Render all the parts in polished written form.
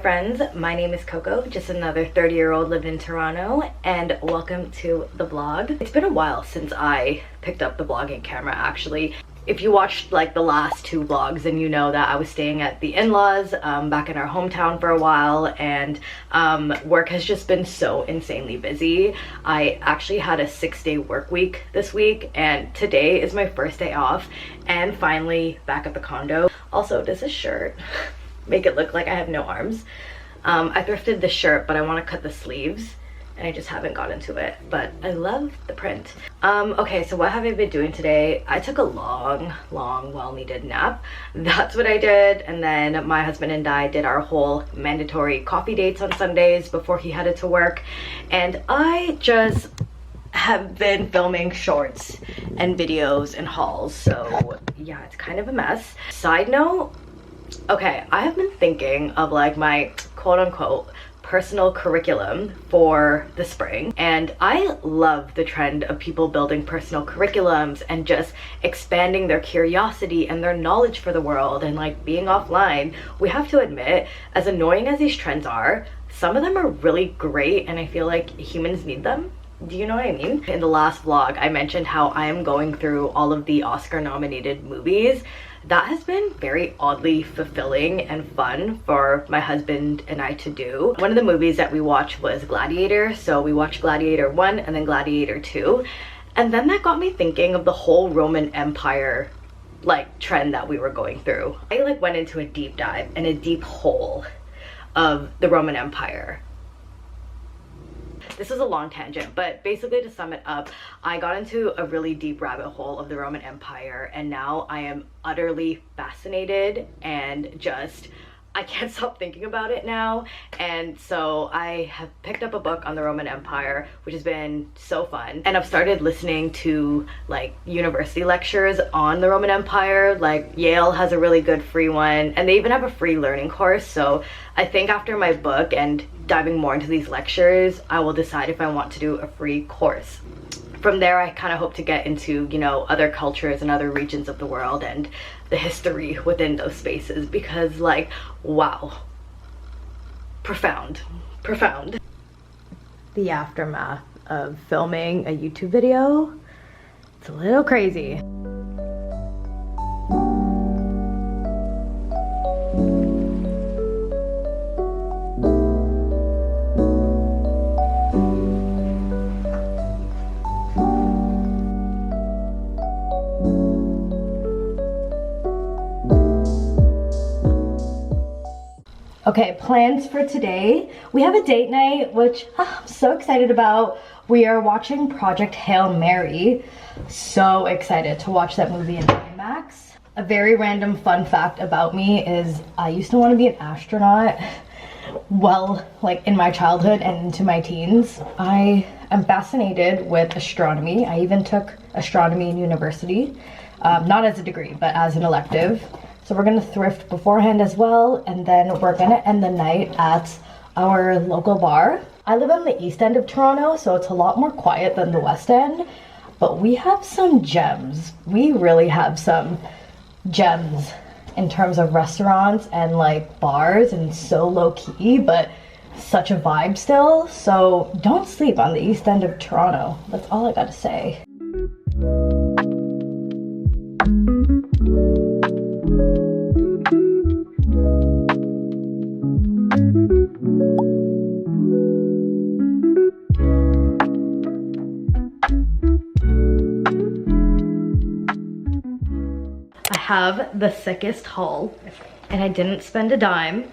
friends, my name is Coco, just another 30-year-old living in Toronto, and welcome to the vlog. It's been a while since I picked up the vlogging camera actually. If you watched like the last two vlogs, then you know that I was staying at the in-laws back in our hometown for a while, and work has just been so insanely busy. I actually had a 6-day work week this week, and today is my first day off and finally back at the condo. Also, does this shirt make it look like I have no arms? I thrifted this shirt, but I want to cut the sleeves and I just haven't gotten to it, but I love the print. Okay, so what have I been doing today? I took a long well-needed nap. That's what I did. And then my husband and I did our whole mandatory coffee dates on Sundays before he headed to work. And I just have been filming shorts and videos and hauls. So yeah, it's kind of a mess. Side note, okay, I have been thinking of like my quote-unquote personal curriculum for the spring, and I love the trend of people building personal curriculums and just expanding their curiosity and their knowledge for the world and like being offline. We have to admit, as annoying as these trends are, some of them are really great and I feel like humans need them. Do you know what I mean? In the last vlog, I mentioned how I am going through all of the Oscar nominated movies. That has been very oddly fulfilling and fun for my husband and I to do. One of the movies that we watched was Gladiator. So we watched Gladiator 1 and then Gladiator 2. And then that got me thinking of the whole Roman Empire like trend that we were going through. I like went into a deep dive and a deep hole of the Roman Empire. This is a long tangent, but basically to sum it up, I got into a really deep rabbit hole of the Roman Empire, and now I am utterly fascinated and just, I can't stop thinking about it now. And so I have picked up a book on the Roman Empire, which has been so fun. And I've started listening to like university lectures on the Roman Empire. Like Yale has a really good free one, and they even have a free learning course. So I think after my book and diving more into these lectures, I will decide if I want to do a free course. From there, I kind of hope to get into, you know, other cultures and other regions of the world and the history within those spaces, because like, wow, profound. The aftermath of filming a YouTube video, it's a little crazy. Okay, plans for today. We have a date night, which I'm so excited about. We are watching Project Hail Mary. So excited to watch that movie in IMAX. A very random fun fact about me is I used to want to be an astronaut. Well, like in my childhood and into my teens. I am fascinated with astronomy. I even took astronomy in university. Not as a degree, but as an elective. So we're gonna thrift beforehand as well, and then we're gonna end the night at our local bar. I live on the east end of Toronto, so it's a lot more quiet than the west end, but we have some gems. We really have some gems in terms of restaurants and like bars, and so low key, but such a vibe still. So don't sleep on the east end of Toronto. That's all I gotta say. Have the sickest haul and I didn't spend a dime,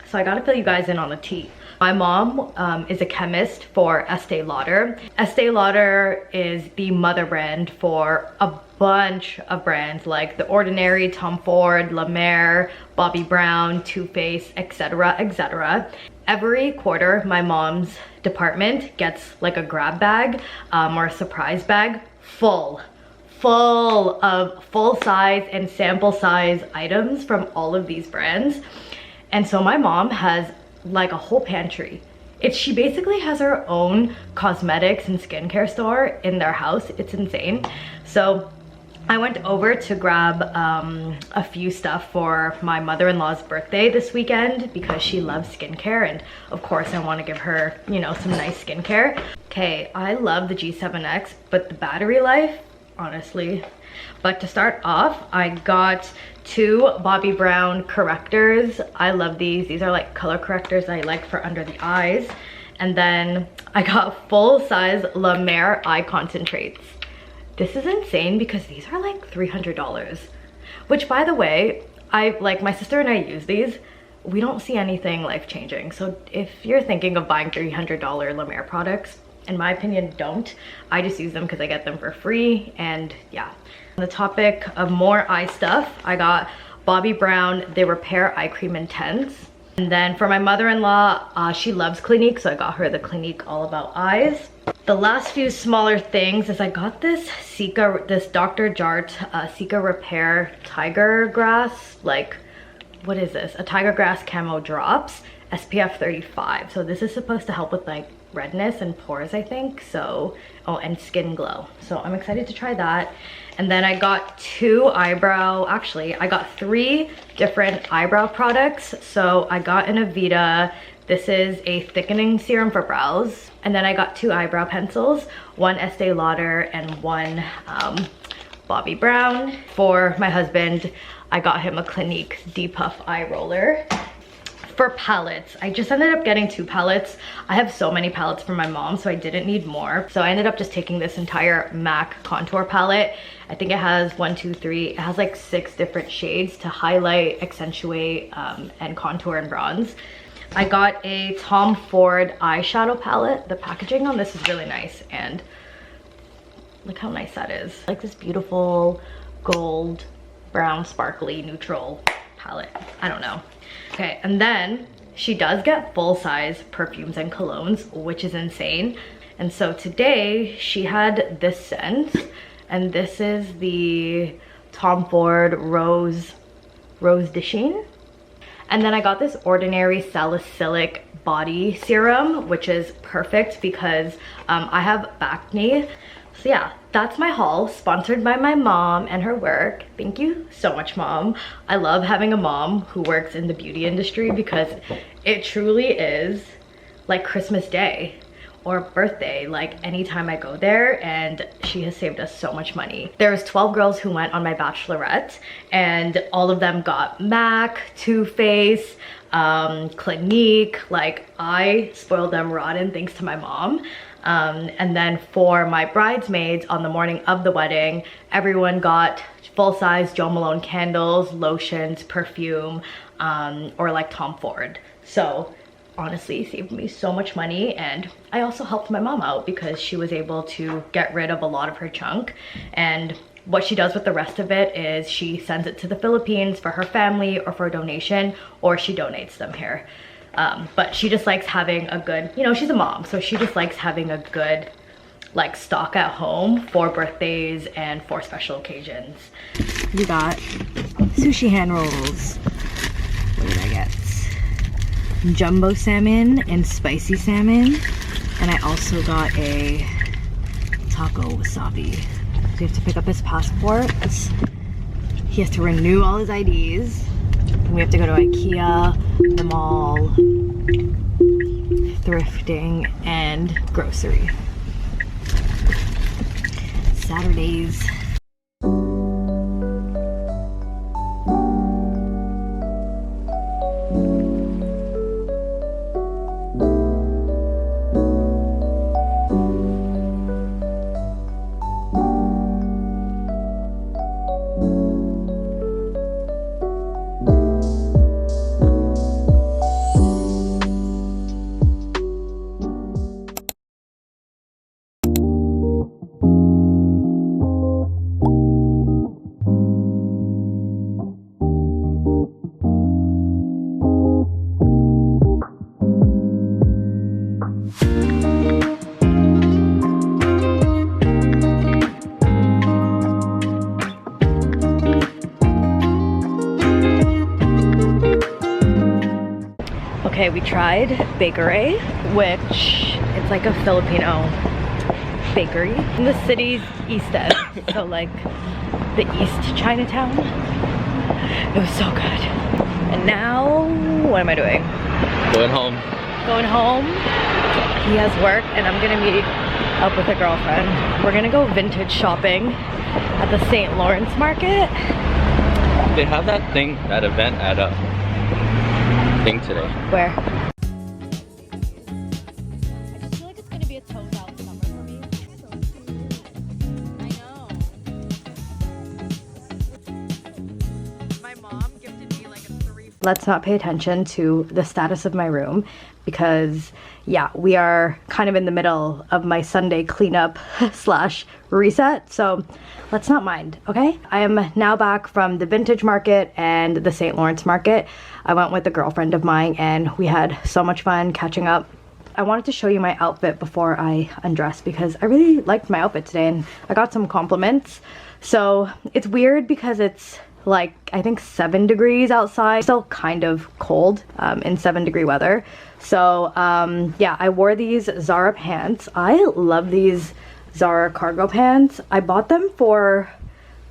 so I gotta fill you guys in on the tea. My mom is a chemist for Estee Lauder. Estee Lauder is the mother brand for a bunch of brands like The Ordinary, Tom Ford, La Mer, Bobbi Brown, Too Faced, etc, etc. Every quarter my mom's department gets like a grab bag or a surprise bag full of full size and sample size items from all of these brands. And so my mom has like a whole pantry. She basically has her own cosmetics and skincare store in their house. It's insane. So I went over to grab a few stuff for my mother-in-law's birthday this weekend because she loves skincare, and of course I want to give her, you know, some nice skincare. Okay, I love the G7X, but the battery life, honestly. But to start off, I got 2 Bobbi Brown correctors. I love these. These are like color correctors I like for under the eyes. And then I got full-size La Mer eye concentrates. This is insane because these are like $300, which, by the way, my sister and I use these. We don't see anything life-changing. So if you're thinking of buying $300 La Mer products, in my opinion, don't. I just use them because I get them for free, and yeah. On the topic of more eye stuff, I got Bobbi Brown the Repair Eye Cream Intense. And then for my mother-in-law, she loves Clinique, so I got her the Clinique All About Eyes. The last few smaller things is I got this Dr. Jart Cica Repair Tiger Grass, like, what is this? A Tiger Grass Camo Drops, SPF 35. So this is supposed to help with like redness and pores, I think. So, oh, and skin glow. So I'm excited to try that. And then I got 3 different eyebrow products. So I got an Aveda. This is a thickening serum for brows. And then I got 2 eyebrow pencils, one Estee Lauder and one Bobbi Brown. For my husband, I got him a Clinique Depuff Eye Roller. For palettes, I just ended up getting 2 palettes. I have so many palettes from my mom, so I didn't need more. So I ended up just taking this entire MAC contour palette. I think it has 1, 2, 3. It has like 6 different shades to highlight, accentuate, and contour and bronze. I got a Tom Ford eyeshadow palette. The packaging on this is really nice, and look how nice that is. Like this beautiful gold, brown, sparkly, neutral palette. I don't know. Okay, and then she does get full-size perfumes and colognes, which is insane. And so today she had this scent, and this is the Tom Ford Rose de Chine. And then I got this Ordinary Salicylic Body Serum, which is perfect because I have back knee. So yeah, that's my haul, sponsored by my mom and her work. Thank you so much, Mom. I love having a mom who works in the beauty industry because it truly is like Christmas Day or birthday, like anytime I go there, and she has saved us so much money. There was 12 girls who went on my bachelorette, and all of them got MAC, Too Faced, Clinique. Like, I spoiled them rotten thanks to my mom. And then for my bridesmaids on the morning of the wedding, everyone got full-size Jo Malone candles, lotions, perfume, or like Tom Ford. So honestly, saved me so much money. And I also helped my mom out because she was able to get rid of a lot of her junk, and what she does with the rest of it is she sends it to the Philippines for her family or for a donation, or she donates them here. But she just likes having a good, you know, she's a mom, so she just likes having a good like stock at home for birthdays and for special occasions. You got sushi hand rolls. What did I get? Jumbo salmon and spicy salmon. And I also got a taco wasabi. So we have to pick up his passport. He has to renew all his IDs. And we have to go to IKEA, the mall, thrifting, and grocery. Saturdays. Okay, we tried Bakery, which it's like a Filipino bakery in the city's east end. So like the East Chinatown. It was so good. And now, what am I doing? Going home. Going home. He has work and I'm gonna meet up with a girlfriend. We're gonna go vintage shopping at the St. Lawrence Market. They have that thing, that event at a thing today. Where? I just feel like it's gonna be a toes out summer for me. I know. My mom gifted me like a 3. Let's not pay attention to the status of my room because yeah, we are kind of in the middle of my Sunday cleanup slash reset, so let's not mind, okay? I am now back from the vintage market and the St. Lawrence Market. I went with a girlfriend of mine and we had so much fun catching up. I wanted to show you my outfit before I undress because I really liked my outfit today and I got some compliments. So it's weird because it's like I think 7 degrees outside, still kind of cold in 7-degree weather. So yeah, I wore these Zara pants. I love these Zara cargo pants. I bought them for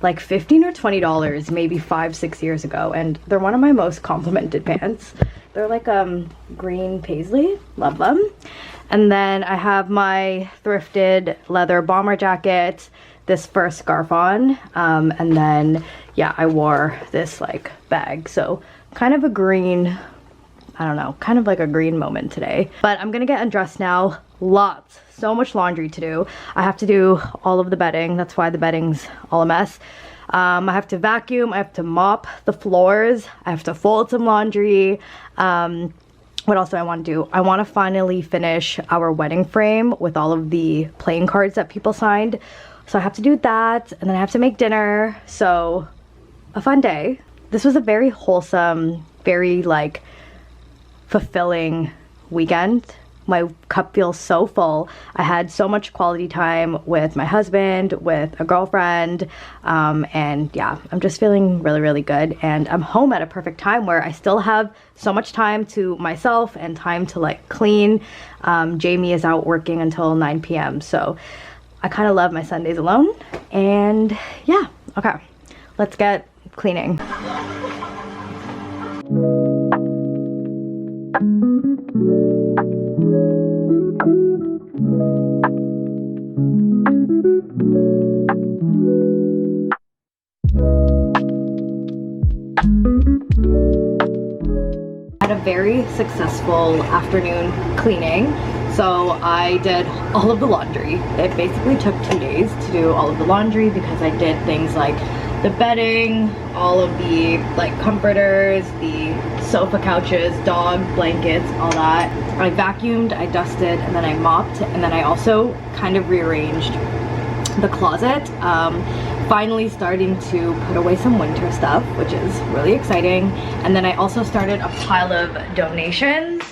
like $15 or $20 maybe 5-6 years ago, and they're one of my most complimented pants. They're like green paisley, love them. And then I have my thrifted leather bomber jacket, this fur scarf on, and then yeah, I wore this like bag. So kind of a green, I don't know, kind of like a green moment today. But I'm gonna get undressed now. So much laundry to do. I have to do all of the bedding. That's why the bedding's all a mess. I have to vacuum, I have to mop the floors, I have to fold some laundry. What else do I want to do? I want to finally finish our wedding frame with all of the playing cards that people signed. So I have to do that, and then I have to make dinner. So a fun day. This was a very wholesome, very like fulfilling weekend. My cup feels so full. I had so much quality time with my husband, with a girlfriend, and yeah, I'm just feeling really, really good. And I'm home at a perfect time where I still have so much time to myself and time to like clean. Jamie is out working until 9 p.m. So I kind of love my Sundays alone. And yeah, okay, let's get cleaning. Had a very successful afternoon cleaning. So I did all of the laundry. It basically took 2 days to do all of the laundry because I did things like the bedding, all of the like comforters, the sofa couches, dog blankets, all that. I vacuumed, I dusted, and then I mopped, and then I also kind of rearranged the closet. Finally starting to put away some winter stuff, which is really exciting. And then I also started a pile of donations,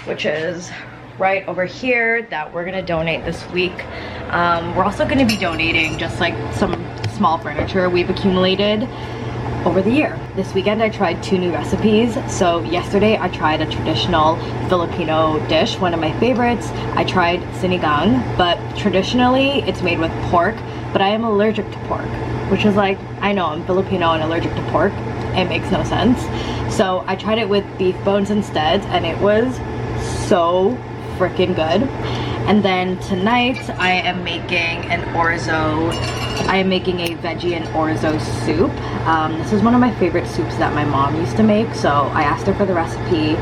which is right over here, that we're gonna donate this week. We're also gonna be donating just like some small furniture we've accumulated over the year. This weekend I tried 2 new recipes. So yesterday I tried a traditional Filipino dish, one of my favorites. I tried sinigang, but traditionally it's made with pork, but I am allergic to pork, which is like, I know I'm Filipino and allergic to pork. It makes no sense. So I tried it with beef bones instead, and it was so freaking good. And then tonight I am making an orzo. I am making a veggie and orzo soup. This is one of my favorite soups that my mom used to make, so I asked her for the recipe.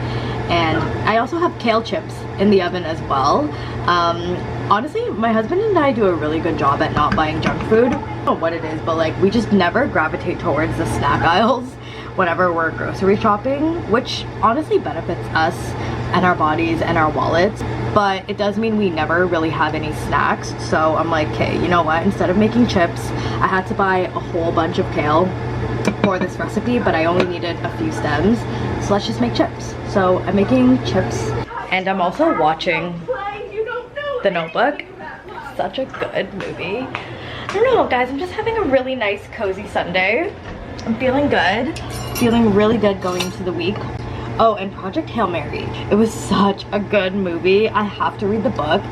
And I also have kale chips in the oven as well. Honestly, my husband and I do a really good job at not buying junk food. I don't know what it is, but like we just never gravitate towards the snack aisles whenever we're grocery shopping, which honestly benefits us and our bodies and our wallets. But it does mean we never really have any snacks. So I'm like, okay, you know what? Instead of making chips, I had to buy a whole bunch of kale for this recipe, but I only needed a few stems. So let's just make chips. So I'm making chips, and I'm also watching The Notebook. Such a good movie. I don't know, guys, I'm just having a really nice, cozy Sunday. I'm feeling good. Feeling really good going into the week. Oh, and Project Hail Mary. It was such a good movie. I have to read the book.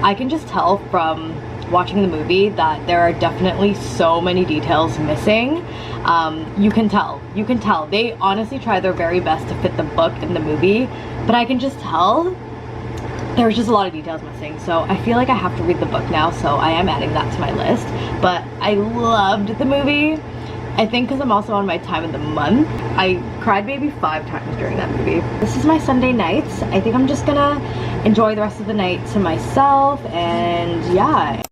I can just tell from watching the movie that there are definitely so many details missing. You can tell. They honestly try their very best to fit the book in the movie, but I can just tell there's just a lot of details missing. So I feel like I have to read the book now, so I am adding that to my list. But I loved the movie. I think because I'm also on my time of the month. I cried maybe 5 times during that movie. This is my Sunday nights. I think I'm just gonna enjoy the rest of the night to myself, and yeah.